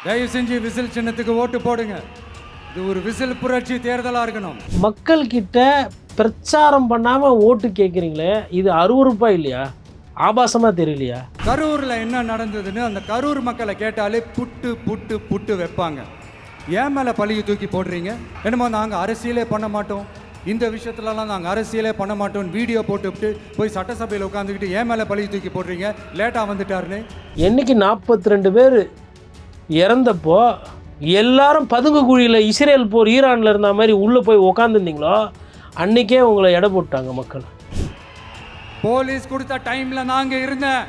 தயவு செஞ்சு விசில் சின்னத்துக்கு ஓட்டு போடுங்க. இது ஒரு விசில் புரட்சி தேர்தலாக இருக்கணும். மக்கள் கிட்ட பிரச்சாரம் பண்ணாமல் ஓட்டு கேட்குறீங்களே, இது அருவருப்பா இல்லையா? ஆபாசமாக தெரியலையா? கரூரில் என்ன நடந்ததுன்னு அந்த கரூர் மக்களை கேட்டாலே புட்டு புட்டு புட்டு வைப்பாங்க. ஏன் மேலே பழியை தூக்கி போடுறீங்க? என்னமோ நாங்கள் அரசியலே பண்ண மாட்டோம், இந்த விஷயத்துலலாம் நாங்கள் அரசியலே பண்ண மாட்டோம்னு வீடியோ போட்டுவிட்டு போய் சட்டசபையில் உட்காந்துக்கிட்டு ஏன் மேலே பழியை தூக்கி போடுறீங்க? லேட்டாக வந்துட்டாருன்னு. என்னைக்கு 42 பேர் இறந்தப்போ எல்லாரும் பதுங்கு குழியில் இஸ்ரேல் போர் ஈரானில் இருந்த மாதிரி உள்ளே போய் உக்காந்துருந்தீங்களோ அன்றைக்கே உங்களை எடை போட்டாங்க மக்கள். போலீஸ் கொடுத்த டைமில் நாங்கள் இருந்தேன்.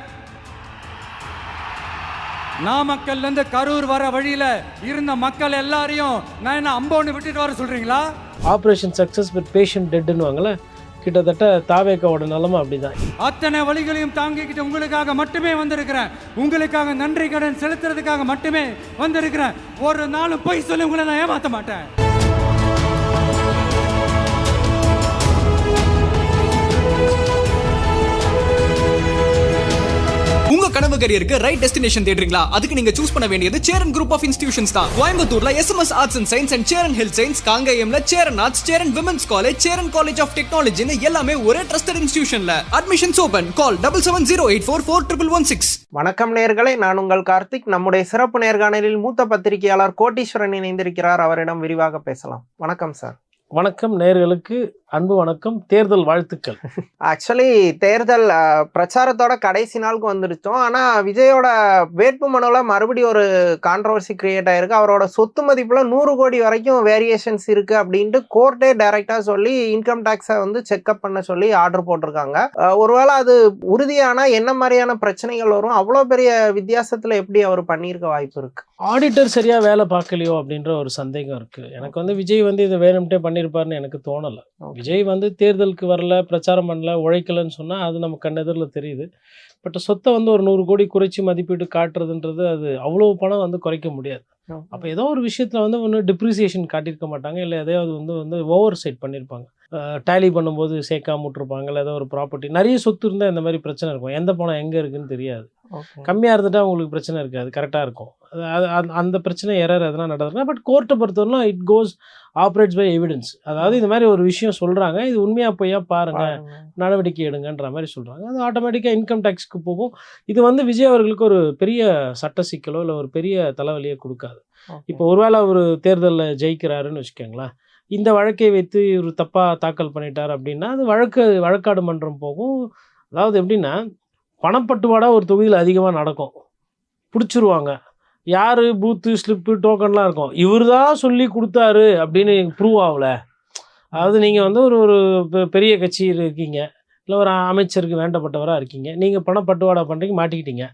நாமக்கல்லேருந்து கரூர் வர வழியில் இருந்த மக்கள் எல்லாரையும் நான் என்ன அம்போன்னு விட்டுட்டு வர சொல்கிறீங்களா? ஆப்ரேஷன் சக்ஸஸ் வித் பேஷண்ட் டெட்டுன்னுவாங்களே, கிட்டத்தட்ட தாவேக்காவோட நிலைமை அப்படிதான். அத்தனை வழிகளையும் தாங்கிக்கிட்டு உங்களுக்காக மட்டுமே வந்திருக்கிறேன். உங்களுக்காக நன்றி கடன் செலுத்துறதுக்காக மட்டுமே வந்திருக்கிறேன். ஒரு நாளும் பொய் சொல்லி உங்களை நான் ஏமாற்ற மாட்டேன். உங்க கனவு கரியருக்கு ரைட் டெஸ்டினேஷன் தேடுறீங்களா? அதுக்கு நீங்க சூஸ் பண்ண வேண்டியது சேரன் குரூப் ஆஃப் இன்ஸ்டிடியூஷன்ஸ் தான். கோயம்புத்தூர்ல SMS arts and science and Cheran health science, காங்கேயம்ல Cheran arts, Cheran women's college, Cheran college of டெக்னாலஜின்னு எல்லாமே ஒரே ட்ரஸ்டட் இன்ஸ்டிடியூஷன்ல. Admissions open. கால் 7708441116. வணக்கம் நேயர்களே, நான் உங்கள் கார்த்திக். நம்முடைய சிறப்பு நேர்காணலில் மூத்த பத்திரிகையாளர் கோட்டீஸ்வரன் இணைந்திருக்கிறார். அவரிடம் விரிவாக பேசலாம். வணக்கம் சார். வணக்கம் நேயர்களுக்கு அன்பு வணக்கம். தேர்தல் வாழ்த்துக்கள். ஆக்சுவலி தேர்தல் பிரச்சாரத்தோட கடைசி நாளுக்கு வந்துருச்சோம். ஆனால் விஜயோட வேட்பு மனுவில் மறுபடியும் ஒரு கான்ட்ரவர்சி கிரியேட் ஆயிருக்கு. அவரோட சொத்து மதிப்பில் 100 கோடி வரைக்கும் வேரியேஷன்ஸ் இருக்கு அப்படின்ட்டு கோர்ட்டே டைரக்டாக சொல்லி இன்கம் டேக்ஸை வந்து செக்அப் பண்ண சொல்லி ஆர்டர் போட்டிருக்காங்க. ஒருவேளை அது உறுதியானா என்ன மாதிரியான பிரச்சனைகள் வரும்? அவ்வளோ பெரிய வித்தியாசத்தில் எப்படி அவர் பண்ணியிருக்க வாய்ப்பு இருக்கு? ஆடிட்டர் சரியாக வேலை பார்க்கலையோ அப்படின்ற ஒரு சந்தேகம் இருக்குது எனக்கு. விஜய் இதை வேணும்ட்டே பண்ணியிருப்பாருன்னு எனக்கு தோணலை. விஜய் தேர்தலுக்கு வரல, பிரச்சாரம் பண்ணல, உழைக்கலன்னு சொன்னால் அது நம்ம கண்ணெதிரில் தெரியுது. பட் சொத்தை ஒரு 100 கோடி குறைச்சி மதிப்பீடு காட்டுறதுன்றது அது அவ்வளோ பணம் குறைக்க முடியாது. அப்போ ஏதோ ஒரு விஷயத்தில் ஒன்று டிப்ரிசியேஷன் காட்டியிருக்க மாட்டாங்க, இல்லை எதையாவது ஓவர் சைட் பண்ணியிருப்பாங்க. டேலி பண்ணும்போது சேர்க்காம விட்டுருப்பாங்க, இல்லை ஏதோ ஒரு ப்ராப்பர்ட்டி நிறைய சொத்து இருந்தால் இந்த மாதிரி பிரச்சனை இருக்கும். எந்த பணம் எங்கே இருக்குன்னு தெரியாது. கம்மியாக இருந்துட்டால் உங்களுக்கு பிரச்சனை இருக்காது, கரெக்டாக இருக்கும். அந்த பிரச்சனை எரர் எதனா நடக்குதுன்னா, பட் கோர்ட்டை பொறுத்தவரைலாம் it goes operates by evidence. அதாவது இந்த மாதிரி ஒரு விஷயம் சொல்கிறாங்க, இது உண்மையாக பொய்யா பாருங்கள், நடவடிக்கை எடுங்கன்ற மாதிரி சொல்கிறாங்க. அது ஆட்டோமேட்டிக்காக இன்கம் டேக்ஸ்க்கு போகும். இது விஜய் அவர்களுக்கு ஒரு பெரிய சட்ட சிக்கலோ இல்லை ஒரு பெரிய தலைவலியை கொடுக்காது. இப்போ ஒருவேளை ஒரு தேர்தலில் ஜெயிக்கிறாருன்னு வச்சுக்கோங்களேன், இந்த வழக்கை வைத்து இவர் தப்பாக தாக்கல் பண்ணிட்டார் அப்படின்னா அது வழக்காடு மன்றம் போகும். அதாவது எப்படின்னா, பணப்பட்டுவாடா ஒரு தொகுதியில் அதிகமாக நடக்கும், பிடிச்சிருவாங்க. யார் பூத்து ஸ்லிப்பு டோக்கன்லாம் இருக்கும், இவர் தான் சொல்லி கொடுத்தாரு அப்படின்னு ப்ரூவ் ஆகலை. அதாவது நீங்கள் ஒரு பெரிய கட்சியில் இருக்கீங்க, இல்லை ஒரு அமைச்சருக்கு வேண்டப்பட்டவராக இருக்கீங்க, நீங்கள் பணப்பட்டுவாடா பண்ணுறீங்க, மாட்டிக்கிட்டீங்க.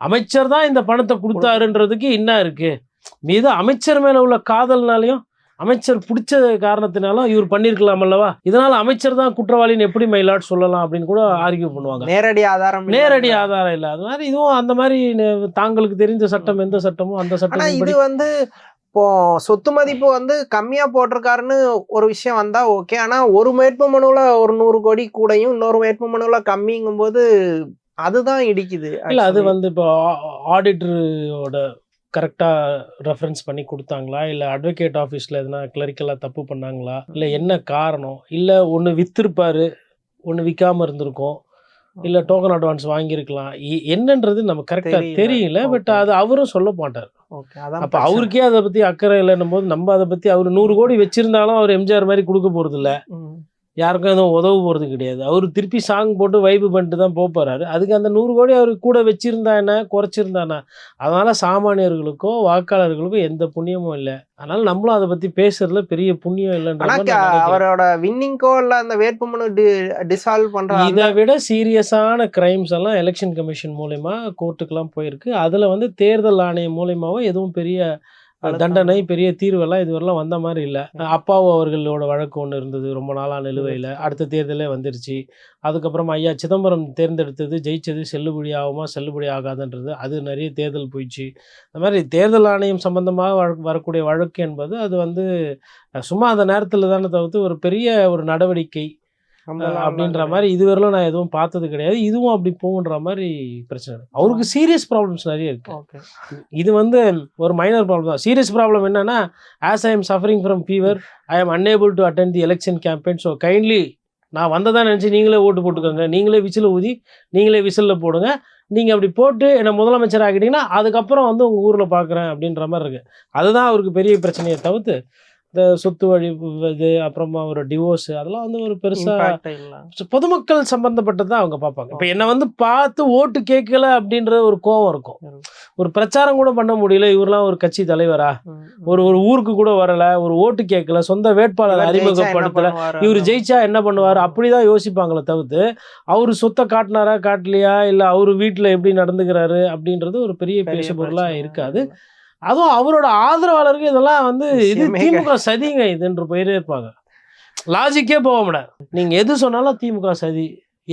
அமைச்சர் தான் இந்த பணத்தை கொடுத்தாருன்றதுக்கு என்ன இருக்குது? மீது அமைச்சர் மேலே உள்ள காதல்னாலையும் அமைச்சர் பிடிச்ச காரணத்தினாலும் இவர் பண்ணியிருக்கலாம் அல்லவா? இதனால் அமைச்சர் தான் குற்றவாளின்னு எப்படி மயிலாட் சொல்லலாம் அப்படின்னு கூட ஆர்கியூ பண்ணுவாங்க. நேரடி ஆதாரம் இல்லை. அது மாதிரி இதுவும் அந்த மாதிரி தாங்களுக்கு தெரிந்த சட்டம் எந்த சட்டமோ அந்த சட்டம். இது இப்போ சொத்து மதிப்பு கம்மியா போட்டிருக்காருன்னு ஒரு விஷயம் வந்தா ஓகே. ஆனா ஒரு வேட்பு மனுவில் ஒரு 100 கோடி கூடையும் இன்னொரு வேட்பு மனுவில் கம்மிங்கும் போது அதுதான் இடிக்குது. இல்லை, அது இப்போ ஆடிட்டரோட கரெக்டாக ரெஃபரன்ஸ் பண்ணி கொடுத்தாங்களா, இல்லை அட்வொகேட் ஆஃபீஸில் எதுனா கிளரிக்கலாக தப்பு பண்ணாங்களா, இல்லை என்ன காரணம்? இல்லை ஒன்று விற்றுருப்பார், ஒன்று விற்காமல் இருந்திருக்கும், இல்லை டோக்கன் அட்வான்ஸ் வாங்கியிருக்கலாம். என்னன்றது நம்ம கரெக்டாக தெரியல. பட் அது அவரும் சொல்ல மாட்டார். அப்போ அவருக்கே அதை பற்றி அக்கறை இல்லைன்னும் போது நம்ம அதை பற்றி அவர் 100 கோடி வச்சுருந்தாலும் அவர் எம்ஜிஆர் மாதிரி கொடுக்க போகிறது இல்லை, யாருக்கும் எதுவும் உதவு போகிறது கிடையாது. அவர் திருப்பி சாங் போட்டு வைப்பு பண்ணிட்டு தான் போகிறாரு. அதுக்கு அந்த 100 கோடி அவர் கூட வச்சுருந்தா என்ன, குறைச்சிருந்தானா? அதனால் சாமானியர்களுக்கோ வாக்காளர்களுக்கோ எந்த புண்ணியமும் இல்லை. அதனால் நம்மளும் அதை பற்றி பேசுறதுல பெரிய புண்ணியம் இல்லைன்ற. அவரோட வின்னிங்கோ இல்லை அந்த வேட்புமனு டிசால்வ் பண்ணுற இதை விட சீரியஸான கிரைம்ஸ் எல்லாம் எலெக்ஷன் கமிஷன் மூலயமா கோர்ட்டுக்கெல்லாம் போயிருக்கு. அதில் தேர்தல் ஆணையம் மூலயமாவும் எதுவும் பெரிய தண்டனை, பெரிய தீர்வெல்லாம் இதுவரெல்லாம் வந்த மாதிரி இல்லை. அப்பாவு அவர்களோட வழக்கு ஒன்று இருந்தது ரொம்ப நாளாக நிலுவையில், அடுத்த தேர்தலே வந்துருச்சு. அதுக்கப்புறம் ஐயா சிதம்பரம் தேர்ந்தெடுத்தது ஜெயிச்சது செல்லுபடி ஆகுமா செல்லுபடி ஆகாதுன்றது அது நிறைய தேர்தல் போயிடுச்சு. அந்த மாதிரி தேர்தல் ஆணையம் சம்பந்தமாக வரக்கூடிய வழக்கு என்பது அது சும்மா அந்த நேரத்தில் தானே தவிர்த்து ஒரு பெரிய ஒரு நடவடிக்கை அப்படின்ற மாதிரி இதுவரையிலும் நான் எதுவும் பார்த்தது கிடையாது. இதுவும் அப்படி போகுன்ற மாதிரி பிரச்சனை இருக்கு. அவருக்கு சீரியஸ் ப்ராப்ளம்ஸ் நிறைய இருக்கு. இது வந்து ஒரு மைனர் ப்ராப்ளம் தான். சீரியஸ் ப்ராப்ளம் என்னன்னா, as I am suffering from fever, I am unable to attend the election campaign. So kindly நான் வந்ததான் நினச்சி நீங்களே ஓட்டு போட்டுக்கோங்க, நீங்களே விசில் ஊதி நீங்களே விசிலில் போடுங்க, நீங்கள் அப்படி போட்டு என்னை முதலமைச்சர் ஆகிட்டீங்கன்னா அதுக்கப்புறம் வந்து உங்கள் ஊரில் பார்க்குறேன் அப்படின்ற மாதிரி இருக்குது. அதுதான் அவருக்கு பெரிய பிரச்சனையை தவிர்த்து இந்த சொத்து வழி இது அப்புறமா ஒரு டிவோர்ஸ் அதெல்லாம் வந்து ஒரு பெருசாக பொதுமக்கள் சம்பந்தப்பட்டது தான் அவங்க பார்ப்பாங்க. இப்போ என்னை வந்து பார்த்து ஓட்டு கேட்கல அப்படின்ற ஒரு கோவம் இருக்கும். ஒரு பிரச்சாரம் கூட பண்ண முடியல, இவரெல்லாம் ஒரு கட்சி தலைவரா, ஒரு ஊருக்கு கூட வரல, ஒரு ஓட்டு கேட்கல, சொந்த வேட்பாளர் அறிமுகப்படுத்தல, இவர் ஜெயிச்சா என்ன பண்ணுவார், அப்படிதான் யோசிப்பாங்களே தவிர்த்து அவர் சொத்தை காட்டினாரா காட்டலையா, இல்லை அவர் வீட்டில் எப்படி நடந்துக்கிறாரு அப்படின்றது ஒரு பெரிய பேச பொருளாக இருக்காது. அதுவும் அவரோட ஆதரவாளர்கள் இதெல்லாம் வந்து இது திமுக சதிங்க இதுன்ற போயிட்டே இருப்பாங்க. லாஜிக்கே போக முடியாது. நீங்கள் எது சொன்னாலும் திமுக சதி,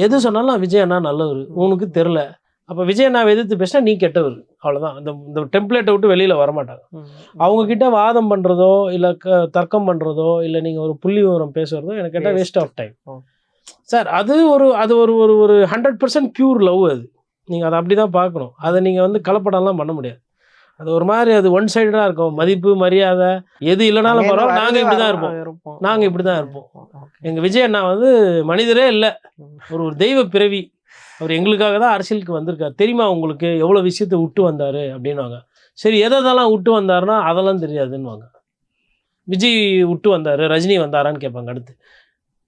எது சொன்னாலும் விஜய் அண்ணா நல்லவர், உனக்கு தெரில, அப்போ விஜய் அண்ணாவை எதிர்த்து பேசினா நீ கெட்டவர், அவ்வளோதான். இந்த டெம்ப்ளேட்டை விட்டு வெளியில் வரமாட்டாங்க. அவங்கக்கிட்ட வாதம் பண்ணுறதோ இல்லை தர்க்கம் பண்ணுறதோ இல்லை நீங்கள் ஒரு புள்ளி விவரம் பேசுகிறதோ எனக்கு கேட்டால் வேஸ்ட் ஆஃப் டைம் சார். அது ஒரு 100% பியூர் லவ். அது நீங்கள் அதை அப்படி தான் பார்க்கணும். அதை நீங்கள் வந்து கலப்படம்லாம் பண்ண முடியாது. அது ஒரு மாதிரி அது ஒன் சைடடாக இருக்கும். மதிப்பு மரியாதை எது இல்லைனாலும் பரவாயில்ல, நாங்கள் இப்படி தான் இருப்போம், நாங்கள் இப்படி தான் இருப்போம். எங்கள் விஜய் அண்ணா வந்து மனிதரே இல்லை, ஒரு தெய்வ பிறவி. அவர் எங்களுக்காக தான் அரசியலுக்கு வந்திருக்கார். தெரியுமா உங்களுக்கு எவ்வளோ விஷயத்தை விட்டு வந்தார் அப்படின்வாங்க. சரி, எதெல்லாம் விட்டு வந்தாருன்னா அதெல்லாம் தெரியாதுன்னுவாங்க. விஜய் விட்டு வந்தார், ரஜினி வந்தாரான்னு கேட்பாங்க. அடுத்து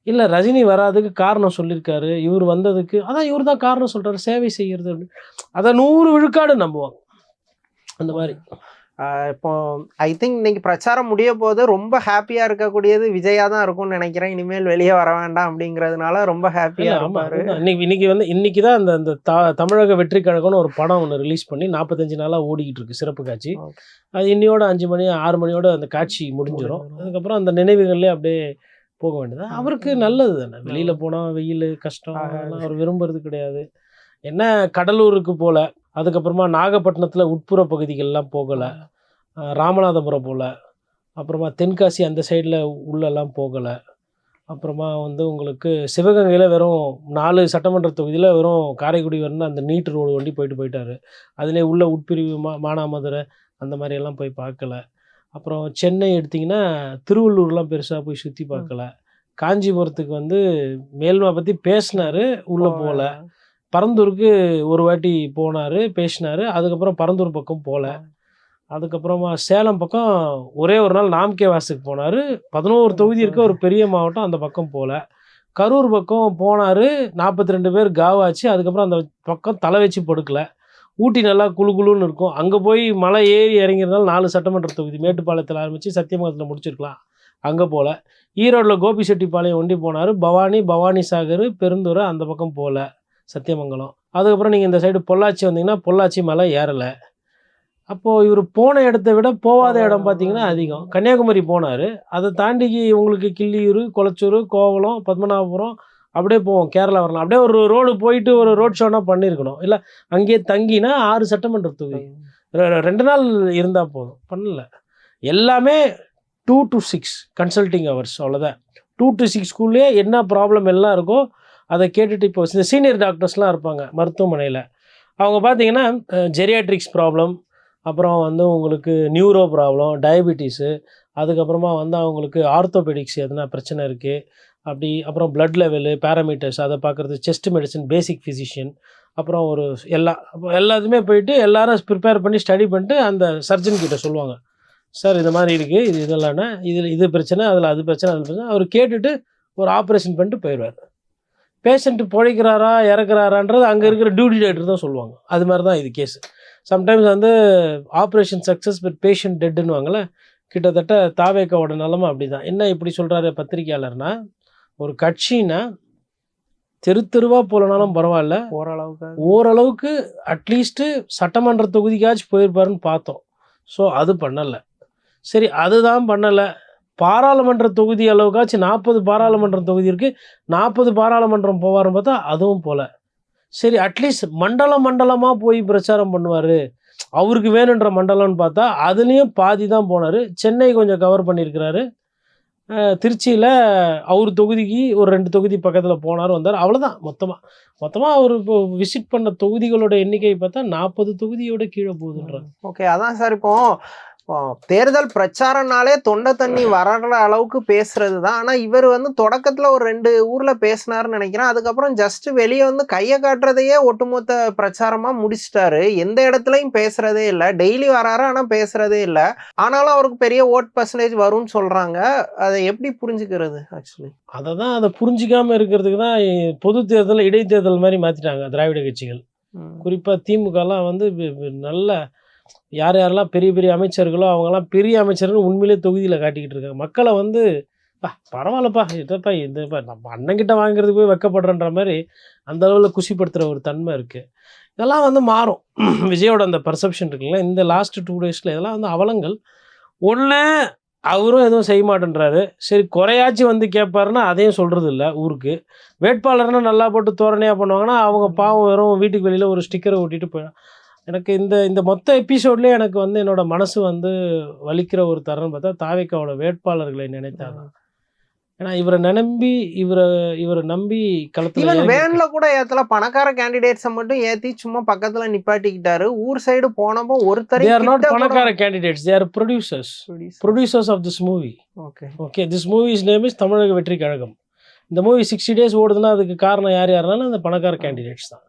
இல்லை ரஜினி வராதுக்கு காரணம் சொல்லியிருக்காரு, இவர் வந்ததுக்கு அதான் இவர் தான் காரணம் சொல்கிறாரு, சேவை செய்கிறது அப்படின்னு. அதை 100 விழுக்காடு நம்புவாங்க. அந்த மாதிரி இப்போ ஐ திங்க் இன்னைக்கு பிரச்சாரம் முடிய போது ரொம்ப ஹாப்பியாக இருக்கக்கூடியது விஜயா தான் இருக்கும்னு நினைக்கிறேன். இனிமேல் வெளியே வர வேண்டாம் அப்படிங்கிறதுனால ரொம்ப ஹாப்பியாக இருப்பாரு. இன்னைக்கு தான் அந்த தமிழக வெற்றி கழகம்னு ஒரு படம் ஒன்று ரிலீஸ் பண்ணி 45 நாளாக ஓடிக்கிட்டு இருக்கு, சிறப்பு காட்சி. அது இன்னையோட 5 மணி 6 மணியோட அந்த காட்சி முடிஞ்சிடும். அதுக்கப்புறம் அந்த நினைவுகள்லேயே அப்படியே போக வேண்டியது. அவருக்கு நல்லது தானே. வெளியில் போனால் வெயில் கஷ்டம் அதெல்லாம் அவர் விரும்புறது கிடையாது. என்ன கடலூருக்கு போகல, அதுக்கப்புறமா நாகப்பட்டினத்தில் உட்புற பகுதிகள்லாம் போகலை, ராமநாதபுரம் போகல, அப்புறமா தென்காசி அந்த சைடில் உள்ளெல்லாம் போகலை, அப்புறமா வந்து உங்களுக்கு சிவகங்கையில் வெறும் 4 சட்டமன்ற தொகுதியில் வெறும் காரைக்குடி வரணும் அந்த நீட் ரோடு வண்டி போயிட்டார். அதிலே உள்ள உட்பிரிவு மானாமதுரை அந்த மாதிரியெல்லாம் போய் பார்க்கல. அப்புறம் சென்னை எடுத்திங்கன்னா திருவள்ளூர்லாம் பெருசாக போய் சுற்றி பார்க்கல. காஞ்சிபுரத்துக்கு வந்து மேல்மா பற்றி பேசினார், உள்ளே போகல. பரந்தூருக்கு ஒரு வாட்டி போனார், பேசினார். அதுக்கப்புறம் பரந்தூர் பக்கம் போகல. அதுக்கப்புறமா சேலம் பக்கம் ஒரே ஒரு நாள் நாம்கே வாசுக்கு போனார். 11 தொகுதி இருக்க ஒரு பெரிய மாவட்டம், அந்த பக்கம் போகல. கரூர் பக்கம் போனார், 42 பேர் காவாச்சு. அதுக்கப்புறம் அந்த பக்கம் தலை வச்சு படுக்கல. ஊட்டி நல்லா குழுன்னு இருக்கும், அங்கே போய் மலை ஏறி இறங்கிறதுனால 4 சட்டமன்ற தொகுதி மேட்டுப்பாளையத்தில் ஆரம்பித்து சத்தியமங்கலத்தில் முடிச்சிருக்கலாம், அங்கே போகல. ஈரோட்டில் கோபிச்செட்டிப்பாளையம் ஒண்டி போனார். பவானி சாகர் பெருந்துறை அந்த பக்கம் போகல, சத்தியமங்கலம். அதுக்கப்புறம் நீங்கள் இந்த சைடு பொள்ளாச்சி வந்தீங்கன்னா பொள்ளாச்சி மலை ஏறலை. அப்போது இவர் போன இடத்த விட போகாத இடம் பார்த்தீங்கன்னா அதிகம். கன்னியாகுமரி போனார், அதை தாண்டிக்கு உங்களுக்கு கிள்ளியூர், கொளச்சூர், கோவளம், பத்மநாபபுரம் அப்படியே போவோம், கேரளா வரலாம். அப்படியே ஒரு ரோடு போயிட்டு ஒரு ரோட் ஷோனா பண்ணியிருக்கணும். இல்லை அங்கேயே தங்கினா 6 சட்டமன்ற தொகுதி 2 நாள் இருந்தால் போதும், பண்ணல. எல்லாமே 2 to 6 கன்சல்டிங் ஹவர்ஸ், அவ்வளோதான். 2 to 6 என்ன ப்ராப்ளம் எல்லாம் இருக்கோ அதை கேட்டுட்டு இப்போ இந்த சீனியர் டாக்டர்ஸ்லாம் இருப்பாங்க மருத்துவமனையில். அவங்க பார்த்தீங்கன்னா ஜெரியாட்ரிக்ஸ் ப்ராப்ளம், அப்புறம் வந்து உங்களுக்கு நியூரோ ப்ராப்ளம், டயபிட்டிஸு, அதுக்கப்புறமா வந்து அவங்களுக்கு ஆர்த்தோபெடிக்ஸ் எதுனா பிரச்சனை இருக்குது அப்படி, அப்புறம் பிளட் லெவலு, பேராமீட்டர்ஸ் அதை பார்க்குறது, செஸ்ட் மெடிசன், பேசிக் ஃபிசிஷியன், அப்புறம் ஒரு எல்லாத்துமே போயிட்டு எல்லாரும் ப்ரிப்பேர் பண்ணி ஸ்டடி பண்ணிட்டு அந்த சர்ஜன் கிட்ட சொல்லுவாங்க, சார் இது மாதிரி இருக்குது, இதெல்லாம்னா இது பிரச்சனை, அதில் அது பிரச்சனை, அது பிரச்சனை. அவர் கேட்டுட்டு ஒரு ஆப்ரேஷன் பண்ணிட்டு போயிடுவார். பேஷண்ட்டு பிழைக்கிறாரா இறக்குறாரான்றது அங்கே இருக்கிற டியூட்டி டாக்டர் தான் சொல்லுவாங்க. அது மாதிரி தான் இது கேஸு. சம்டைம்ஸ் வந்து ஆப்ரேஷன் சக்ஸஸ் பட் பேஷண்ட் டெட்டுன்னு வாங்கல, கிட்டத்தட்ட தாவேக்காவோட நிலமை அப்படி தான். என்ன இப்படி சொல்கிறாரு பத்திரிக்கையாளர்னா, ஒரு கட்சின்னா தெருவாக போலனாலும் பரவாயில்ல, ஓரளவுக்கு அட்லீஸ்ட்டு சட்டமன்ற தொகுதிக்காச்சும் போயிருப்பாருன்னு பார்த்தோம். ஸோ அது பண்ணலை. சரி, அதுதான் பண்ணலை. பாராளுமன்ற தொகுதி அளவுக்காச்சும் 40 பாராளுமன்ற தொகுதி இருக்குது, 40 பாராளுமன்றம் போவார்னு பார்த்தா அதுவும் போல. சரி, அட்லீஸ்ட் மண்டலமாக போய் பிரச்சாரம் பண்ணுவார், அவருக்கு வேணுன்ற மண்டலம்னு பார்த்தா அதுலேயும் பாதி தான் போனார். சென்னை கொஞ்சம் கவர் பண்ணியிருக்கிறாரு, திருச்சியில் அவர் தொகுதிக்கு ஒரு 2 தொகுதி பக்கத்தில் போனார் வந்தார், அவ்வளோதான். மொத்தமாக அவர் இப்போ விசிட் பண்ண தொகுதிகளோட எண்ணிக்கை பார்த்தா 40 தொகுதியோட கீழே போகுதுன்றாங்க. ஓகே, அதான் சார். இப்போ தேர்தல் பிரச்சாரம்னாலே தொண்டை தண்ணி வர்ற அளவுக்கு பேசுறது தான். ஆனால் இவர் வந்து தொடக்கத்தில் ஒரு 2 ஊரில் பேசினாருன்னு நினைக்கிறேன். அதுக்கப்புறம் ஜஸ்ட் வெளியே வந்து கையை காட்டுறதையே ஒட்டுமொத்த பிரச்சாரமாக முடிச்சிட்டாரு. எந்த இடத்துலையும் பேசுறதே இல்லை. டெய்லி வராரு, ஆனால் பேசுறதே இல்லை. ஆனாலும் அவருக்கு பெரிய ஓட் பர்சன்டேஜ் வரும்னு சொல்றாங்க. அதை எப்படி புரிஞ்சுக்கிறது? ஆக்சுவலி அதை புரிஞ்சிக்காம இருக்கிறதுக்கு தான் பொது தேர்தல் இடைத்தேர்தல் மாதிரி மாற்றிட்டாங்க திராவிட கட்சிகள். குறிப்பாக திமுகலாம் வந்து நல்ல யாரெல்லாம் பெரிய பெரிய அமைச்சர்களோ அவங்கெல்லாம் பெரிய அமைச்சர்கள் உண்மையிலே தொகுதியில் காட்டிக்கிட்டு இருக்காங்க. மக்களை வந்து பரவாயில்லப்பா, இதப்பா இதப்பா நம்ம அண்ணங்கிட்ட வாங்குறதுக்கு போய் வெக்கப்படுறன்ற மாதிரி அந்த அளவில் குஷிப்படுத்துகிற ஒரு தன்மை இருக்குது. இதெல்லாம் வந்து மாறும். விஜயோட அந்த பர்செப்ஷன் இருக்குல்ல, இந்த லாஸ்ட் 2 டேஸில் இதெல்லாம் வந்து அவலங்கள். ஒன்று, அவரும் எதுவும் செய்ய மாட்டேன்றாரு. சரி, குறையாச்சும் வந்து கேட்பாருன்னா அதையும் சொல்கிறது இல்லை. ஊருக்கு வேட்பாளர்னா நல்லா போட்டு தோரணையாக பண்ணுவாங்கன்னா அவங்க பாவம் வெறும் வீட்டுக்கு வெளியில் ஒரு ஸ்டிக்கரை ஒட்டிட்டு போயிடும். எனக்கு இந்த மொத்த எபிசோட்லேயே எனக்கு வந்து என்னோட மனசு வந்து வலிக்கிற ஒரு தருணம் பார்த்தா தாவேக்காவோட வேட்பாளர்களை நினைத்தாங்க. ஏன்னா இவரை நம்பி களத்தில் வேன்ல கூட ஏத்தல, பணக்கார கேண்டிடேட்ஸை மட்டும் ஏற்றி சும்மா பக்கத்தில் நிப்பாட்டிக்கிட்டாரு. ஊர் சைடு போனப்போ ஒருத்தர் பணக்கார candidates, they are producers of this movie. Okay, this movie's name is தமிழக வெற்றி கழகம். இந்த மூவி 60 days ஓடுதுன்னா அதுக்கு காரணம் யாருனாலும் அந்த பணக்கார கேண்டிடேட்ஸ் தான்.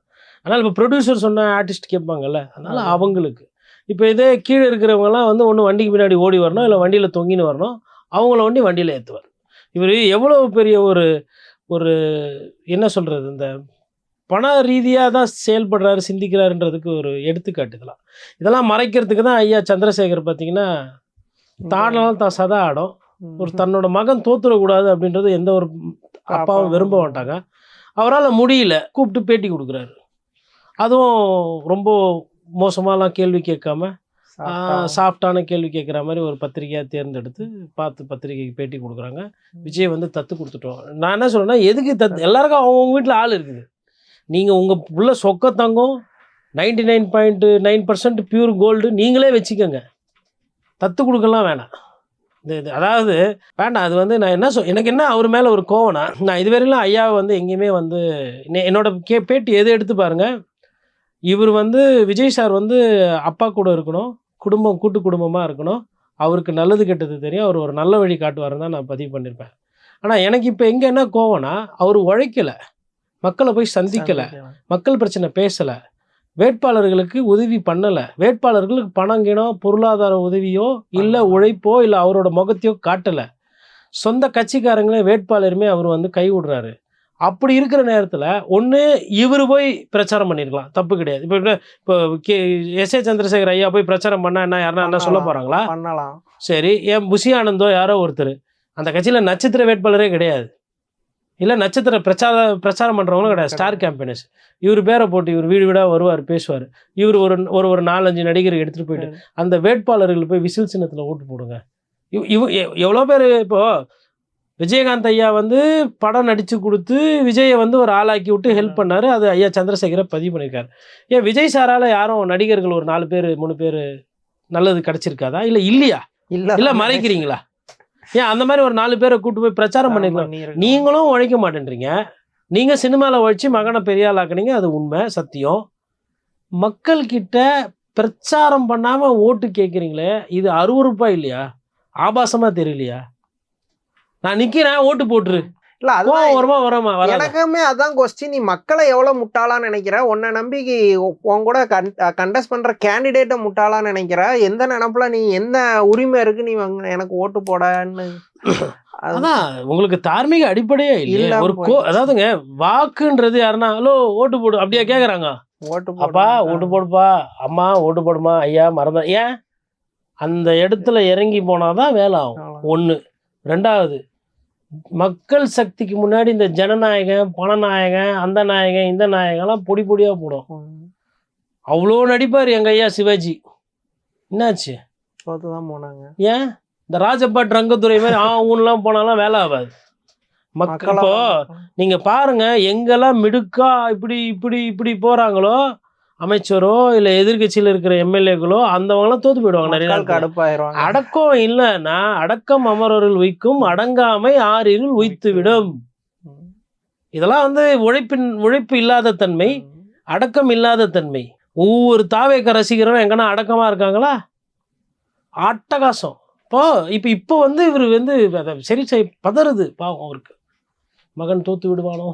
அதனால் இப்போ ப்ரொடியூசர் சொன்ன ஆர்டிஸ்ட் கேட்பாங்கல்ல, அதனால் அவங்களுக்கு. இப்போ இதே கீழே இருக்கிறவங்கலாம் வந்து ஒன்று வண்டிக்கு பின்னாடி ஓடி வரணும், இல்லை வண்டியில் தொங்கின்னு வரணும், அவங்கள வண்டியில் ஏற்றுவார். இவர் எவ்வளோ பெரிய ஒரு என்ன சொல்கிறது, இந்த பண ரீதியாக தான் செயல்படுறாரு, சிந்திக்கிறாருன்றதுக்கு ஒரு எடுத்துக்காட்டு. இதெல்லாம் மறைக்கிறதுக்கு தான் ஐயா சந்திரசேகர் பார்த்தீங்கன்னா தானாலும் தான் சதா ஆடும். ஒரு தன்னோட மகன் தோத்துடக்கூடாது அப்படின்றது எந்த ஒரு அப்பாவும் விரும்ப மாட்டாங்க. அவரால் முடியல, கூப்பிட்டு பேட்டி கொடுக்குறாரு. அதுவும் ரொம்ப மோசமாலாம் கேள்வி கேட்காம சாஃப்டான கேள்வி கேட்குற மாதிரி ஒரு பத்திரிகையாக தேர்ந்தெடுத்து பார்த்து பத்திரிகைக்கு பேட்டி கொடுக்குறாங்க. விஜய் வந்து தத்து கொடுத்துட்டோம். நான் என்ன சொல்கிறேன்னா, எதுக்கு எல்லாருக்கும் அவங்கவுங்க வீட்டில் ஆள் இருக்குது. நீங்கள் உங்கள் உள்ள சொக்க தங்கம் 99.9% பியூர் கோல்டு நீங்களே வச்சுக்கோங்க, தத்து கொடுக்கலாம் வேணாம். அதாவது வேண்டாம். அது வந்து நான் எனக்கு என்ன அவர் மேலே ஒரு கோவனா, நான் இதுவரையிலும் ஐயாவை வந்து எங்கேயுமே வந்து என்னோட பேட்டி எது எடுத்து பாருங்கள், இவர் வந்து விஜய் சார் வந்து அப்பா கூட இருக்கணும், கூட்டு குடும்பமாக இருக்கணும், அவருக்கு நல்லது கெட்டது தெரியும், அவர் ஒரு நல்ல வழி காட்டுவாருன்னு தான் நான் பதிவு பண்ணியிருப்பேன். ஆனால் எனக்கு இப்போ எங்கே என்ன கோவம்னா, அவர் உழைக்கலை, மக்களை போய் சந்திக்கலை, மக்கள் பிரச்சனை பேசலை, வேட்பாளர்களுக்கு உதவி பண்ணலை, வேட்பாளர்களுக்கு பணங்கினோ பொருளாதார உதவியோ இல்லை உழைப்போ இல்லை அவரோட முகத்தையோ காட்டலை, சொந்த கட்சிக்காரங்களே வேட்பாளருமே அவர் வந்து கை விடுறாரு. அப்படி இருக்கிற நேரத்தில் ஒன்று இவர் போய் பிரச்சாரம் பண்ணியிருக்கலாம், தப்பு கிடையாது. இப்போ எஸ்.ஏ. சந்திரசேகர் ஐயா போய் பிரச்சாரம் பண்ணால் என்ன யாருன்னா என்ன சொல்ல போகிறாங்களா? பண்ணலாம். சரி, ஏன் புஷி ஆனந்தோ யாரோ ஒருத்தர் அந்த கட்சியில் நட்சத்திர வேட்பாளரே கிடையாது, இல்லை நட்சத்திர பிரச்சாரம் பண்ணுறவங்களும் கிடையாது, ஸ்டார் கேம்பெயினர்ஸ். இவர் பேரை போட்டு இவர் வீடு வீடாக வருவார், பேசுவார். இவர் ஒரு 4-5 நடிகரை எடுத்துகிட்டு போயிட்டு அந்த வேட்பாளர்கள் போய் விசில் சின்னத்தில் ஓட்டு போடுங்க. எவ்வளோ பேர் இப்போது விஜயகாந்த் ஐயா வந்து படம் நடித்து கொடுத்து விஜயை வந்து ஒரு ஆளாக்கி விட்டு ஹெல்ப் பண்ணார். அது ஐயா சந்திரசேகரை பதிவு பண்ணியிருக்காரு. ஏன் விஜய் சாரால் யாரும் நடிகர்கள் ஒரு 4 பேர் 3 பேர் நல்லது கிடச்சிருக்காதா? இல்லையா? இல்லை மறைக்கிறீங்களா? ஏன் அந்த மாதிரி ஒரு 4 பேரை கூட்டு போய் பிரச்சாரம் பண்ணிக்கலாம். நீங்களும் உழைக்க மாட்டேன்றீங்க. நீங்கள் சினிமாவில் உழைச்சி மகனை பெரிய ஆளாக்குனீங்க, அது உண்மை சத்தியம். மக்கள்கிட்ட பிரச்சாரம் பண்ணாமல் ஓட்டு கேட்குறீங்களே, இது அருவருப்பா இல்லையா? ஆபாசமாக தெரியலையா? நான் நிக்கிறேன், ஓட்டு போட்டுரு. இல்ல அதுவும் எனக்குமே அதான் கொஸ்டின். நீ மக்களை எவ்வளவு முட்டாளான்னு நினைக்கிற? உன்னை நம்பி உன் கூட கண்டெஸ்ட் பண்ற கேண்டிடேட்டை முட்டாளான்னு நினைக்கிற? எந்த நினைப்புல நீ என்ன உரிமை இருக்கு நீ எனக்கு ஓட்டு போடன்னு? அதான் உங்களுக்கு தார்மீக அடிப்படையே இல்லை. ஒரு அதாவதுங்க வாக்குன்றது யாருன்னா ஹலோ ஓட்டு போடு அப்படியா கேக்குறாங்க. அப்பா ஓட்டு போடுப்பா, அம்மா ஓட்டு போடுமா, ஐயா மறந்தா. ஏன் அந்த இடத்துல இறங்கி போனாதான் வேலை ஆகும். 1. 2வது, மக்கள் சக்திக்கு முன்னாடி இந்த ஜனநாயகம் பணநாயகம் அந்த நாயகம் இந்த நாயகம்லாம் பொடி பொடியாக போடும். அவ்வளோ நடிப்பார் எங்கள் ஐயா சிவாஜி. என்னாச்சு? தான் போனாங்க. ஏன் இந்த ராஜபாட் ரங்கத்துறை மாதிரி ஊன்லாம் போனாலாம் வேலை ஆகாது. மக்கள் இப்போ நீங்கள் பாருங்கள், எங்கெல்லாம் மிடுக்கா இப்படி இப்படி இப்படி போகிறாங்களோ அமைச்சரோ இல்லை எதிர்கட்சியில் இருக்கிற எம்எல்ஏக்களோ அந்தவங்களாம் தோத்து போயிடுவாங்க நிறைய மக்களுக்கு நேரத்துல. கடுப்பாயிருவாங்க. அடக்கம் இல்லைன்னா அடக்கம் அமரரில் உய்க்கும், அடங்காமை ஆறிருள் உய்த்து விடும். இதெல்லாம் வந்து உழைப்பு இல்லாத தன்மை, அடக்கம் இல்லாத தன்மை. ஒவ்வொரு தாவேக்க ரசிகரும் எங்கன்னா அடக்கமா இருக்காங்களா? அட்டகாசம். இப்போ வந்து இவர் வந்து அதை சரி பதறுது பாவம் அவருக்கு. மகன் தோத்து விடுவானோ,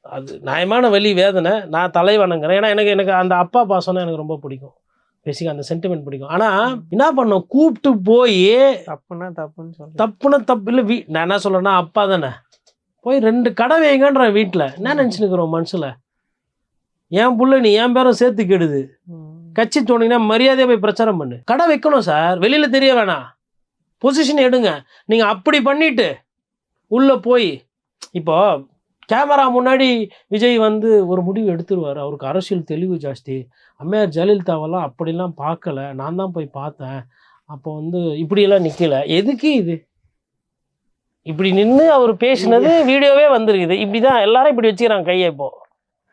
அது நியாயமான வலி வேதனை. நான் தலை வணங்குறேன். ஏன்னா எனக்கு அந்த அப்பா பாசம்னா எனக்கு ரொம்ப பிடிக்கும். பேசிக்க அந்த சென்டிமெண்ட் பிடிக்கும். ஆனால் என்ன பண்ணோம், கூப்பிட்டு போய் தப்புன்னா தப்பு இல்லை. நான் என்ன சொல்கிறேன்னா, அப்பா தானே போய் 2 கடை வைங்கன்ற வீட்டில் என்ன நினச்சினுக்கிறோம் மனசில்? என் புள்ள நீ என் பேரும் சேர்த்து கெடுது. கட்சி தோணிங்கன்னா மரியாதையாக போய் பிரச்சாரம் பண்ணு. கடை வைக்கணும் சார், வெளியில் தெரிய வேணாம். பொசிஷன் எடுங்க. நீங்கள் அப்படி பண்ணிட்டு உள்ளே போய் இப்போ கேமரா முன்னாடி விஜய் வந்து ஒரு முடிவு எடுத்துருவார். அவருக்கு அரசியல் தெளிவு ஜாஸ்தி. அம்மையார் ஜெயலலிதாவெல்லாம் அப்படிலாம் பார்க்கல, நான் தான் போய் பார்த்தேன். அப்போ வந்து இப்படியெல்லாம் நிற்கல. எதுக்கு இது? இப்படி நின்று அவர் பேசினது வீடியோவே வந்துருக்குது. இப்படி தான் எல்லாரும் இப்படி வச்சுக்கிறாங்க கையை இப்போ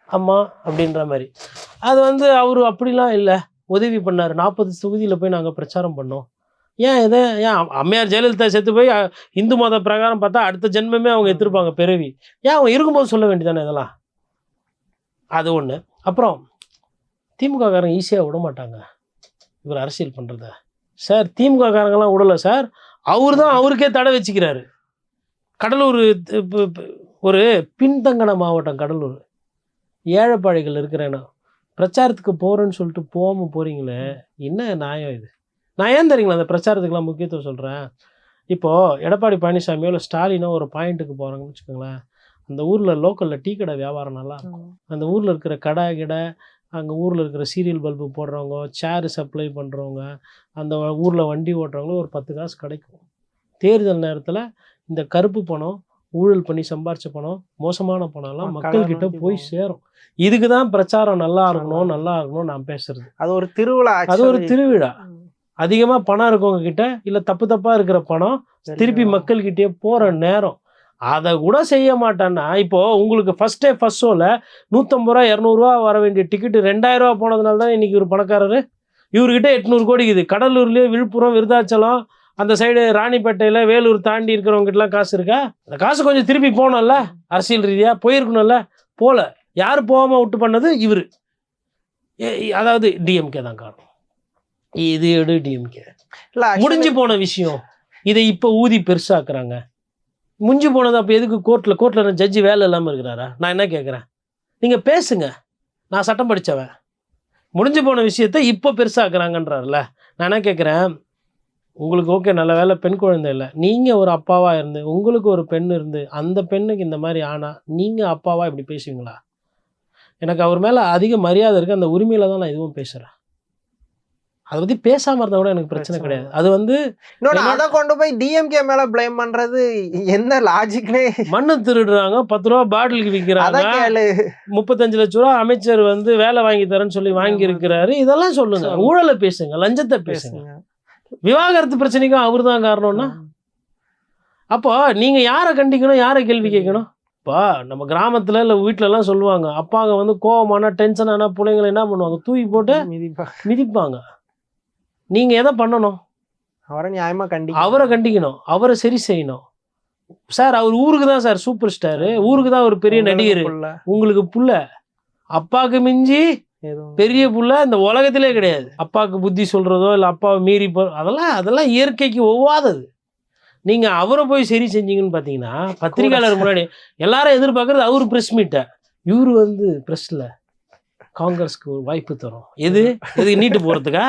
அம்மா அப்படின்ற மாதிரி. அது வந்து அவர் அப்படிலாம் இல்லை, உதவி பண்ணார். 40 தொகுதியில் போய் நாங்கள் பிரச்சாரம் பண்ணோம். ஏன் அம்மையார் ஜெயலலிதா செத்து போய் இந்து மத பிரகாரம் பார்த்தா அடுத்த ஜென்மமே அவங்க எடுத்துருப்பாங்க பிறவி. ஏன் அவங்க இருக்கும்போது சொல்ல வேண்டியதானே இதெல்லாம்? அது ஒன்று. அப்புறம் திமுக காரங்க ஈஸியாக விட மாட்டாங்க இவர் அரசியல் பண்ணுறத. சார் திமுக காரங்கெல்லாம் விடலை சார், அவர் தான் அவருக்கே தடை வச்சுக்கிறாரு. கடலூர் ஒரு பின்தங்கின மாவட்டம் கடலூர், ஏழைப்பாழைகள் இருக்கிறேன்னா பிரச்சாரத்துக்கு போகிறேன்னு சொல்லிட்டு போகாமல் போகிறீங்களே, என்ன நியாயம் இது? நான் ஏன் தெரியுங்களா அந்த பிரச்சாரத்துக்கெலாம் முக்கியத்துவம் சொல்கிறேன்? இப்போது எடப்பாடி பழனிசாமியோ இல்லை ஸ்டாலினோ ஒரு பாயிண்ட்டுக்கு போகிறாங்கன்னு வச்சுக்கோங்களேன், அந்த ஊரில் லோக்கலில் டீ கடை வியாபாரம் நல்லா இருக்கும். அந்த ஊரில் இருக்கிற கடை அங்கே ஊரில் இருக்கிற சீரியல் பல்பு போடுறவங்க, சேரு சப்ளை பண்ணுறவங்க, அந்த ஊரில் வண்டி ஓட்டுறவங்களும் ஒரு 10 காசு கிடைக்கும். தேர்தல் நேரத்தில் இந்த கருப்பு பணம், ஊழல் பண்ணி சம்பாரிச்ச பணம், மோசமான பணம்லாம் மக்கள்கிட்ட போய் சேரும். இதுக்கு தான் பிரச்சாரம் நல்லா இருக்கணும் நான் பேசுறது. அது ஒரு திருவிழா. அது ஒரு திருவிழா. அதிகமாக பணம் இருக்கவங்க கிட்ட இல்லை தப்பாக இருக்கிற பணம் திருப்பி மக்கள்கிட்டே போகிற நேரம் அதை கூட செய்ய மாட்டான்னா, இப்போது உங்களுக்கு ஃபஸ்ட் ஷோவில் 150 ரூபா 200 ரூபா வர வேண்டிய டிக்கெட்டு 2000 ரூபா போனதுனால தான் இன்றைக்கி ஒரு பணக்காரர். இவர்கிட்ட 800 கோடி இருக்குது. கடலூர்லேயே விழுப்புரம், விருதாச்சலம், அந்த சைடு ராணிப்பேட்டையில், வேலூர் தாண்டி இருக்கிறவங்ககிட்டலாம் காசு இருக்கா? அந்த காசு கொஞ்சம் திருப்பி போகணும்ல, அரசியல் ரீதியாக போயிருக்கணும்ல. போல யார் போகாமல் விட்டு பண்ணது இவர். அதாவது டிஎம்கே தான் காரணம். இது எடு டிஎம்கே முடிஞ்சு போன விஷயம். இதை இப்போ ஊதி பெருசாக்குறாங்க. முடிஞ்சு போனது அப்போ எதுக்கு கோர்ட்டில் ஜட்ஜி வேலை இல்லாமல் இருக்கிறாரா? நான் என்ன கேட்குறேன், நீங்கள் பேசுங்க, நான் சட்டம் படித்தவன். முடிஞ்சு போன விஷயத்த இப்போ பெருசாக்குறாங்கன்றார்ல. நான் என்ன கேட்குறேன், உங்களுக்கு ஓகே நல்ல வேலை பெண் குழந்தை இல்லை, நீங்கள் ஒரு அப்பாவாக இருந்து உங்களுக்கு ஒரு பெண் இருந்து அந்த பெண்ணுக்கு இந்த மாதிரி ஆனால் நீங்கள் அப்பாவாக இப்படி பேசுவீங்களா? எனக்கு அவர் மேலே அதிக மரியாதை இருக்குது. அந்த உரிமையில் தான் நான் எதுவும் பேசுகிறேன். அதை பற்றி பேசாமல் இருந்தால் கூட எனக்கு பிரச்சனை கிடையாது. அது வந்து அதை கொண்டு போய் டிஎம்கே மேலே பிளேம் பண்ணுறது என்ன லாஜிக்னே? மண்ணு திருடுறாங்க, 10 ரூபா பாட்டிலுக்கு விற்கிறாங்க, 35 லட்ச ரூபா அமைச்சர் வந்து வேலை வாங்கி தரேன்னு சொல்லி வாங்கி இருக்கிறாரு. இதெல்லாம் சொல்லுங்க, ஊழலை பேசுங்க, லஞ்சத்தை பேசுங்க. விவாகரத்து பிரச்சனைக்கும் அவர் தான் காரணம்னா அப்போ நீங்கள் யாரை கண்டிக்கணும், யாரை கேள்வி கேட்கணும்? இப்போ நம்ம கிராமத்தில் இல்லை வீட்டிலலாம் சொல்லுவாங்க, அப்பாங்க வந்து கோவமான டென்ஷனான பிள்ளைங்களை என்ன பண்ணுவாங்க, தூக்கி போட்டு மிதிப்பாங்க. நீங்கள் எதை பண்ணணும்? அவரை நியாயமாக அவரை கண்டிக்கணும், அவரை சரி செய்யணும். சார் அவர் ஊருக்கு தான் சார் சூப்பர் ஸ்டாரு, ஊருக்கு தான் ஒரு பெரிய நடிகர். உங்களுக்கு புள்ள அப்பாவுக்கு மிஞ்சி பெரிய புள்ள இந்த உலகத்திலே கிடையாது. அப்பாவுக்கு புத்தி சொல்கிறதோ இல்லை அப்பாவை மீறி அதெல்லாம் இயற்கைக்கு ஒவ்வாதது. நீங்கள் அவரை போய் சரி செஞ்சீங்கன்னு பார்த்தீங்கன்னா பத்திரிகையாளர் முன்னாடி எல்லாரும் எதிர்பார்க்குறது அவர் ப்ரெஸ் மீட்டை. இவர் வந்து ப்ரெஸ்ஸில் காங்கிரஸ்க்கு ஒரு வாய்ப்பு தரும். எது நீட்டு போகிறதுக்கா?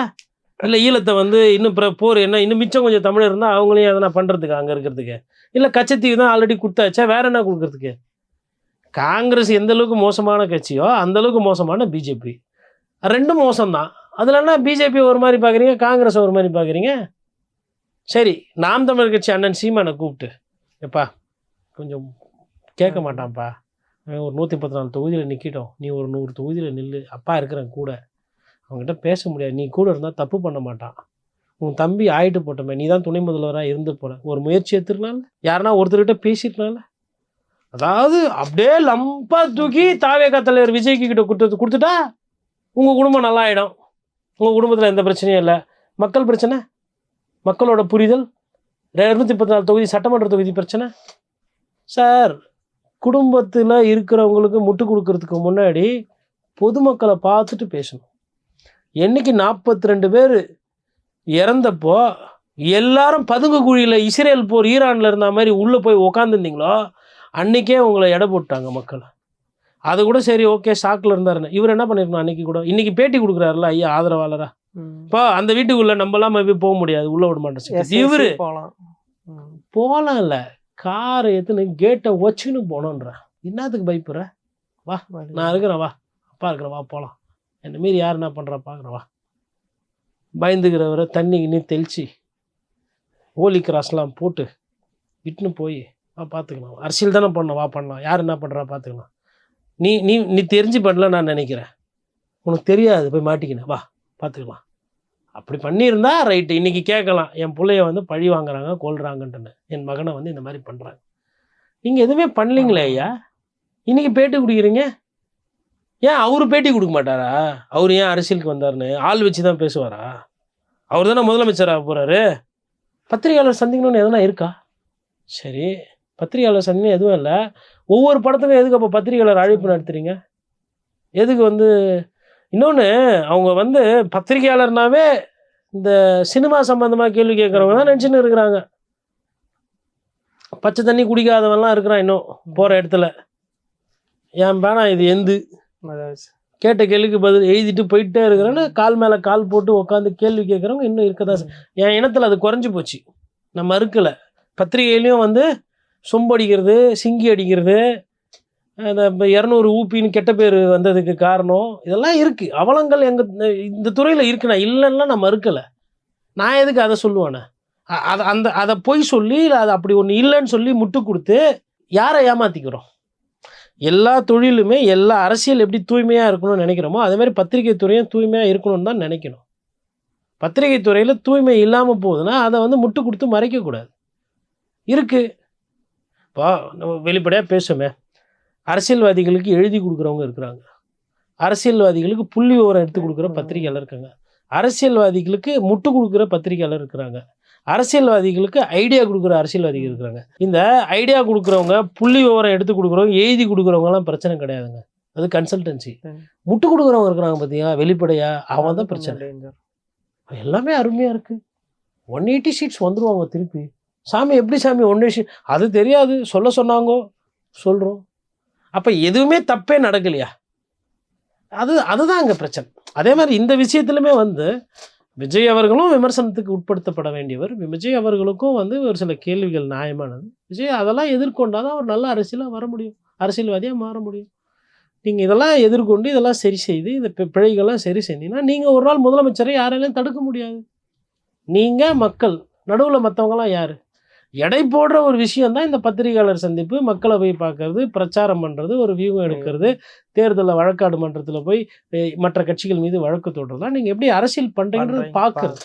இல்லை ஈழத்தை வந்து இன்னும் போர் என்ன இன்னும் மிச்சம் கொஞ்சம் தமிழர் இருந்தால் அவங்களையும் எதனா பண்ணுறதுக்கு அங்கே இருக்கிறதுக்கு, இல்லை கச்சத்தீவு தான் ஆல்ரெடி கொடுத்தாச்சா, வேற என்ன கொடுக்கறதுக்கு? காங்கிரஸ் எந்த அளவுக்கு மோசமான கட்சியோ அந்தளவுக்கு மோசமான பிஜேபி. ரெண்டும் மோசம்தான். அதில் என்ன பிஜேபி ஒரு மாதிரி பார்க்குறீங்க, காங்கிரஸ் ஒரு மாதிரி பார்க்குறீங்க? சரி, நாம் தமிழர் கட்சி அண்ணன் சீமானை கூப்பிட்டு, எப்பா கொஞ்சம் கேட்க மாட்டான்ப்பா, ஒரு 134 தொகுதியில் நிற்கிட்டோம், நீ ஒரு 100 தொகுதியில் நில்லு, அப்பா இருக்கிறேன் கூட, அவங்ககிட்ட பேச முடியாது, நீ கூட இருந்தால் தப்பு பண்ண மாட்டான், உன் தம்பி ஆயிட்டு போட்டோமே, நீ தான் துணை முதல்வராக இருந்து போல, ஒரு முயற்சி எடுத்துருக்கலாம்ல, யாருன்னா ஒருத்தர்கிட்ட பேசிருக்கலாம்ல. அதாவது அப்படியே லம்பா தூக்கி தாவேகா தலைவர் விஜய்க்கு கிட்ட கொடுத்துட்டா உங்கள் குடும்பம் நல்லா ஆகிடும், உங்கள் குடும்பத்தில் எந்த பிரச்சனையும் இல்லை. மக்கள் பிரச்சனை, மக்களோட புரிதல், 234 தொகுதி சட்டமன்ற தொகுதி பிரச்சனை. சார், குடும்பத்தில் இருக்கிறவங்களுக்கு முட்டு கொடுக்கறதுக்கு முன்னாடி பொதுமக்களை பார்த்துட்டு பேசணும். என்னைக்கு 42 பேர் இறந்தப்போ எல்லாரும் பதுங்கு குழியில் இஸ்ரேல் போர் ஈரானில் இருந்த மாதிரி உள்ளே போய் உக்காந்துருந்தீங்களோ அன்றைக்கே உங்களை எடை போட்டாங்க மக்கள். அது கூட சரி, ஓகே, ஷாக்கில் இருந்தாருன்னு. இவர் என்ன பண்ணிருக்கணும் அன்றைக்கி கூட? இன்றைக்கி பேட்டி கொடுக்குறாருல ஐயா ஆதரவாளரா. இப்போ அந்த வீட்டுக்குள்ளே நம்மளாம் போய் போக முடியாது, உள்ளே விட மாட்டேன். இவர் போகலாம் இல்லை, காரை எடுத்துன்னு கேட்டை வச்சுன்னு போனோன்றேன். என்னத்துக்கு பயப்படுற? வா, நான் இருக்கிறேன், வா, அப்பா இருக்கிறேன், வா போகலாம். என்ன மாரி யார் என்ன பண்ணுறா பார்க்குறவா. பயந்துக்கிறவரை தண்ணி கிண்ணி தெளித்து ஹோலி கிராஸ்லாம் போட்டு இட்டுன்னு போய் வா பார்த்துக்கலாம். அரசியல் தானே பண்ணணும், வா பண்ணலாம். யார் என்ன பண்ணுறா பார்த்துக்கலாம். நீ நீ நீ தெரிஞ்சு பண்ணல நான் நினைக்கிறேன். உனக்கு தெரியாது, போய் மாட்டிக்கினேன், வா பார்த்துக்கலாம். அப்படி பண்ணியிருந்தா ரைட்டு, இன்றைக்கி கேட்கலாம். என் பிள்ளைய வந்து பழி வாங்குறாங்க, கொள்றாங்கன்ட்டுன்னு, என் மகனை வந்து இந்த மாதிரி பண்ணுறாங்க. நீங்கள் எதுவுமே பண்ணலீங்களே ஐயா, இன்றைக்கி பேட்டி கொடுக்குறீங்க. ஏன் அவர் பேட்டி கொடுக்க மாட்டாரா? அவர் ஏன் அரசியலுக்கு வந்தார்னு ஆள் வச்சு தான் பேசுவாரா? அவர் தானே முதலமைச்சராக போகிறாரு. பத்திரிகையாளர் சந்திக்கணும்னு எதுனா இருக்கா? சரி, பத்திரிகையாளர் சந்திக்கணும் எதுவும் இல்லை. ஒவ்வொரு படத்துக்கும் எதுக்கு அப்போ பத்திரிகையாளர் அழைப்பு நடத்துறீங்க? எதுக்கு வந்து இன்னொன்று, அவங்க வந்து பத்திரிகையாளர்னாவே இந்த சினிமா சம்மந்தமாக கேள்வி கேட்குறவங்க தான் நினச்சின்னு இருக்கிறாங்க. பச்சை தண்ணி குடிக்காதவன்லாம் இருக்கிறான் இன்னும் போகிற இடத்துல. என் பேனா இது எந்து கேட்ட கேள்விக்கு பதில் எழுதிட்டு போயிட்டே இருக்கிறேன்னு கால் மேலே கால் போட்டு உட்காந்து கேள்வி கேட்குறவங்க இன்னும் இருக்கதான். என் இனத்தில் அது குறைஞ்சி போச்சு. நான் மறுக்கலை. பத்திரிகையிலையும் வந்து சொம்பு அடிக்கிறது, சிங்கி அடிக்கிறது, அந்த 200 ஊப்பின்னு கெட்ட பேர் வந்ததுக்கு காரணம் இதெல்லாம் இருக்குது. அவலங்கள் எங்கள் இந்த துறையில் இருக்குது. நான் இல்லைன்னா நான் மறுக்கலை. நான் எதுக்கு அதை சொல்லுவேனே? அதை பொய் சொல்லி இல்லை அது அப்படி ஒன்று இல்லைன்னு சொல்லி முட்டு கொடுத்து யாரை ஏமாற்றிக்கிறோம்? எல்லா தொழிலுமே, எல்லா அரசியல் எப்படி தூய்மையாக இருக்கணும்னு நினைக்கிறோமோ அதே மாதிரி பத்திரிகை துறையும் தூய்மையாக இருக்கணும்னு தான் நினைக்கணும். பத்திரிகை துறையில் தூய்மை இல்லாமல் போகுதுன்னா அதை வந்து முட்டு கொடுத்து மறைக்கக்கூடாது. இருக்குது. இப்போ நம்ம வெளிப்படையாக பேசுமே, அரசியல்வாதிகளுக்கு எழுதி கொடுக்குறவங்க இருக்கிறாங்க, அரசியல்வாதிகளுக்கு புள்ளி விவரம் எடுத்து கொடுக்குற பத்திரிகையாளர் இருக்காங்க, அரசியல்வாதிகளுக்கு முட்டு கொடுக்குற பத்திரிகையாளர் இருக்கிறாங்க, அரசியல்வாதிகளுக்கு ஐடியா கொடுக்குற அரசியல்வாதிகள் இருக்கிறாங்க. இந்த ஐடியா கொடுக்குறவங்க, புள்ளி விவரம் எடுத்து கொடுக்குறவங்க, எழுதி கொடுக்குறவங்கலாம் பிரச்சனை கிடையாதுங்க. அது கன்சல்டன்சி. முட்டு கொடுக்குறவங்க இருக்கிறாங்க பார்த்தியா, வெளிப்படையா, அவன் தான் பிரச்சனை. எல்லாமே அருமையாக இருக்குது. 180 சீட்ஸ் வந்துடுவாங்க திருப்பி. சாமி எப்படி சாமி 180? அது தெரியாது, சொல்ல சொன்னாங்கோ, சொல்கிறோம். அப்போ எதுவுமே தப்பே நடக்கலையா? அதுதான் அங்கே பிரச்சனை. அதே மாதிரி இந்த விஷயத்துலையுமே வந்து விஜய் அவர்களும் விமர்சனத்துக்கு உட்படுத்தப்பட வேண்டியவர். விஜய் அவர்களுக்கும் வந்து ஒரு சில கேள்விகள் நியாயமானது. விஜய் அதெல்லாம் எதிர்கொண்டாதான் அவர் நல்ல அரசியலாக வர முடியும், அரசியல்வாதியாக மாற முடியும். நீங்கள் இதெல்லாம் எதிர்கொண்டு இதெல்லாம் சரி செய்து இந்த பிழைகள்லாம் சரி செஞ்சீங்கன்னா நீங்கள் ஒரு நாள் முதலமைச்சரை யாராலையும் தடுக்க முடியாது. நீங்கள் மக்கள் நடுவில், மற்றவங்களாம் யார்? எடை போடுற ஒரு விஷயந்தான் இந்த பத்திரிகையாளர் சந்திப்பு, மக்களை போய் பார்க்கறது, பிரச்சாரம் பண்ணுறது, ஒரு வியூகம் எடுக்கிறது, தேர்தலில் வழக்காடு மன்றத்தில் போய் மற்ற கட்சிகள் மீது வழக்கு தொடுறதுலாம் நீங்கள் எப்படி அரசியல் பண்ணுறீங்கிறது பார்க்குறது.